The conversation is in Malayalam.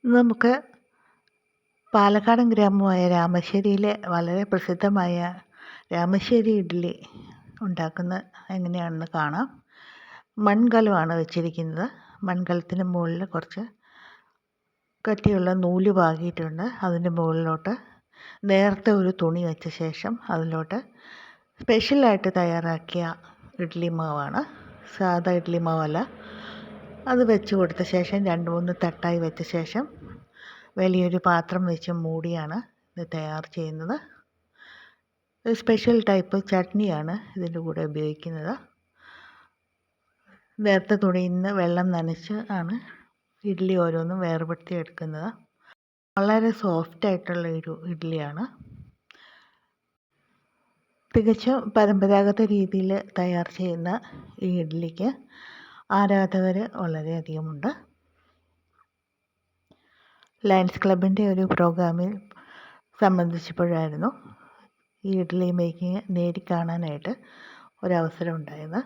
നമുക്ക് പാലക്കാടൻ ഗ്രാമമായ രാമശ്ശേരിയിലെ വളരെ പ്രസിദ്ധമായ രാമശ്ശേരി ഇഡ്ഡലി ഉണ്ടാക്കുന്നത് എങ്ങനെയാണെന്ന് കാണാം. മൺകലമാണ് വെച്ചിരിക്കുന്നത്. മൺകലത്തിന് മുകളിൽ കുറച്ച് കട്ടിയുള്ള നൂല് പാകിയിട്ടുണ്ട്. അതിൻ്റെ മുകളിലോട്ട് നേർത്ത ഒരു തുണി വെച്ച ശേഷം അതിലോട്ട് സ്പെഷ്യലായിട്ട് തയ്യാറാക്കിയ ഇഡ്ഡലി മാവാണ്, സാദാ ഇഡ്ഡലി മാവല്ല. അത് വെച്ച് കൊടുത്ത ശേഷം 2-3 തട്ടായി വെച്ച ശേഷം വലിയൊരു പാത്രം വെച്ച് മൂടിയാണ് ഇത് തയ്യാർ ചെയ്യുന്നത്. ഒരു സ്പെഷ്യൽ ടൈപ്പ് ചട്നിയാണ് ഇതിൻ്റെ കൂടെ ഉപയോഗിക്കുന്നത്. നേർത്ത തുണിയിൽ നിന്ന് വെള്ളം നനച്ച് ആണ് ഇഡ്ഡലി ഓരോന്നും വേർപെടുത്തി എടുക്കുന്നത്. വളരെ സോഫ്റ്റായിട്ടുള്ള ഒരു ഇഡ്ഡലിയാണ്. തികച്ചും പരമ്പരാഗത രീതിയിൽ തയ്യാർ ചെയ്യുന്ന ഈ ഇഡ്ഡലിക്ക് ആരാധകർ വളരെയധികമുണ്ട്. ലയൺസ് ക്ലബിൻ്റെ ഒരു പ്രോഗ്രാമിൽ സംബന്ധിച്ചപ്പോഴായിരുന്നു ഈ ഇഡ്ഡലി മേക്കിങ് നേരിൽ കാണാനായിട്ട് ഒരവസരം ഉണ്ടായത്.